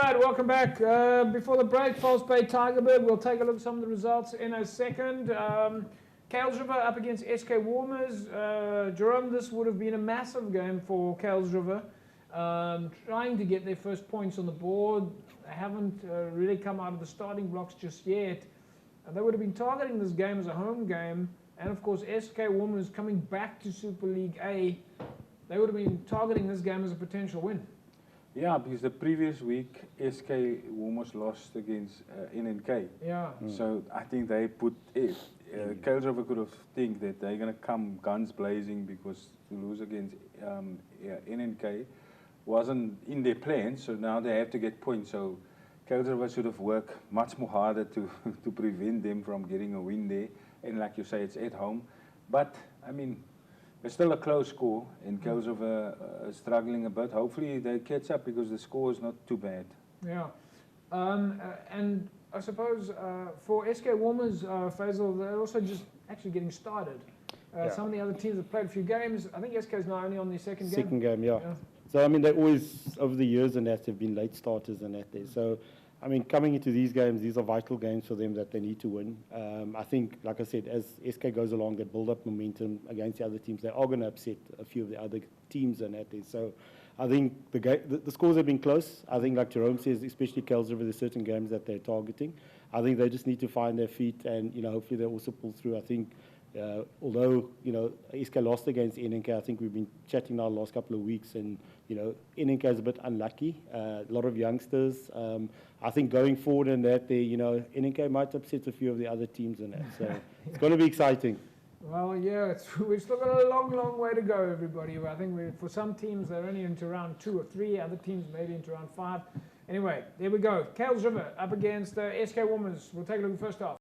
right, welcome back. Before the break, False Bay Tigerbird. We'll take a look at some of the results in a second. Kuilsriver up against SK Walmers. Jerome, this would have been a massive game for Kuilsriver. Trying to get their first points on the board. They haven't really come out of the starting blocks just yet. They would have been targeting this game as a home game. And of course, SK Walmers coming back to Super League A. They would have been targeting this game as a potential win. Yeah, because the previous week, SK almost lost against NNK. Yeah. So I think they put it. Kuilsriver could have think that they're going to come guns blazing because to lose against NNK wasn't in their plans. So now they have to get points. So Kuilsriver should have worked much more harder to prevent them from getting a win there. And like you say, it's at home. But, I mean, it's still a close score, and Kuilsriver struggling a bit. Hopefully they catch up because the score is not too bad. Yeah. And I suppose for SK Walmers, Faisal, they're also just actually getting started. Some of the other teams have played a few games. I think SK is now only on their second game. Second game, yeah. So, I mean, they always, over the years and that, have been late starters and that there. So, I mean, coming into these games, these are vital games for them that they need to win. I think, like I said, as SK goes along, they build up momentum against the other teams. They are going to upset a few of the other teams and that there. So I think the scores have been close. I think, like Jerome says, especially Kuilsriver, there's certain games that they're targeting. I think they just need to find their feet and, hopefully they also pull through. I think, although, SK lost against NNK, I think we've been chatting now the last couple of weeks and, NNK is a bit unlucky. A lot of youngsters. I think going forward in that, NNK might upset a few of the other teams in that. So it's going to be exciting. Well, yeah, we've still got a long, long way to go, everybody. I think for some teams, they're only into round 2 or 3. Other teams maybe into round 5. Anyway, there we go. Kuilsriver up against SK Walmers. We'll take a look at the first half.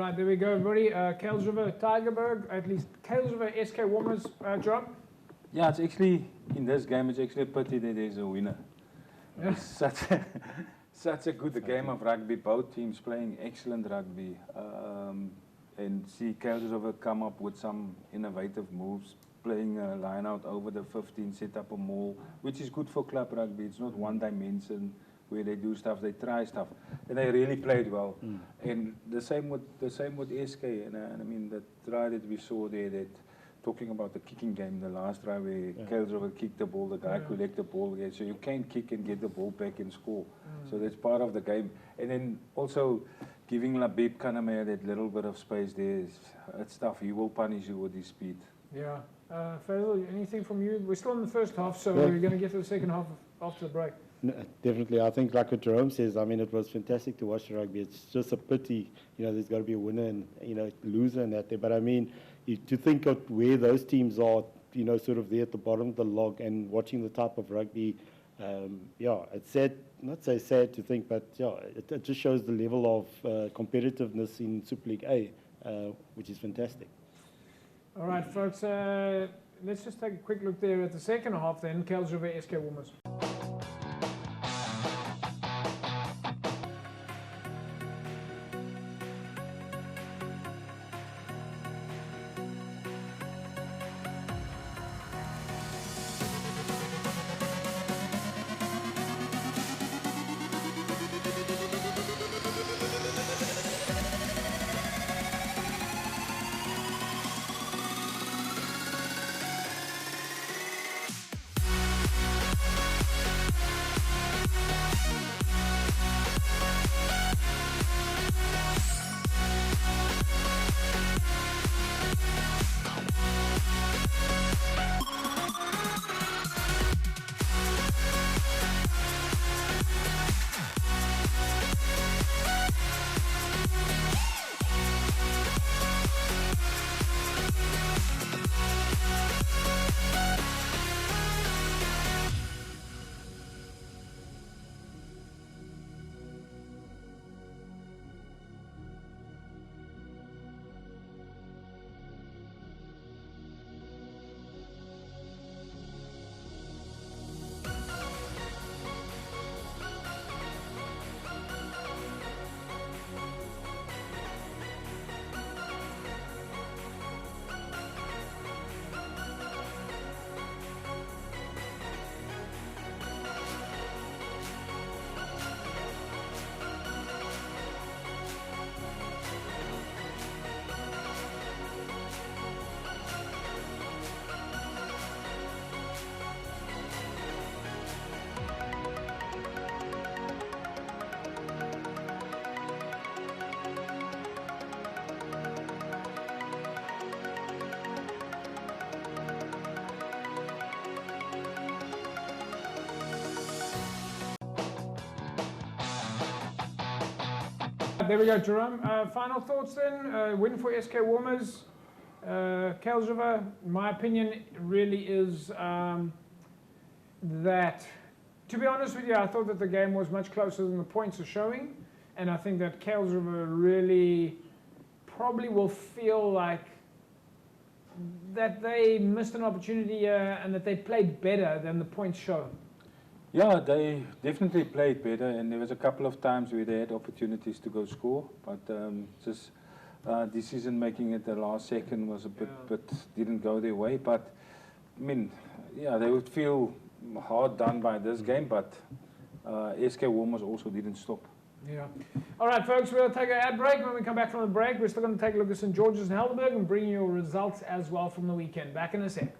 right, there we go, everybody. Kuilsriver, Tigerberg, at least Kuilsriver, SK Walmers, job. Yeah, it's actually, in this game, it's actually a pity that there's a winner. Yeah. It's such a good game of rugby, both teams playing excellent rugby. And see Kuilsriver come up with some innovative moves, playing a line out over the 15, set up a maul, which is good for club rugby. It's not one dimension where they do stuff, they try stuff. And they really played well. And the same with SK. And I mean, the try that we saw there, that talking about the kicking game, the last try where Kuilsriver kicked the ball, the guy collected the ball again. So you can kick and get the ball back and score. So that's part of the game. And then also giving Labib Kaname that little bit of space there, it's tough. He will punish you with his speed. Yeah. Faisal, anything from you? We're still in the first half, so we're going to get to the second half after the break. No, definitely. I think like what Jerome says, I mean, it was fantastic to watch the rugby. It's just a pity, there's got to be a winner and, loser and that there. But I mean, to think of where those teams are, sort of there at the bottom of the log and watching the type of rugby, it's sad, not so sad to think, but it just shows the level of competitiveness in Super League A, which is fantastic. All right, folks, let's just take a quick look there at the second half then, Kuilsriver, SK Walmers. There we go, Jerome. Final thoughts then. Win for SK Walmers. Kuilsriver, in my opinion, really is that, to be honest with you, I thought that the game was much closer than the points are showing. And I think that Kuilsriver really probably will feel like that they missed an opportunity and that they played better than the points show. Yeah, they definitely played better, and there was a couple of times where they had opportunities to go score, but just decision making at the last second was a bit, didn't go their way. But I mean, yeah, they would feel hard done by this game, but SK Walmers also didn't stop. Yeah. All right, folks, we'll take an ad break. When we come back from the break, we're still going to take a look at St. George's and Helderberg and bring you results as well from the weekend. Back in a sec.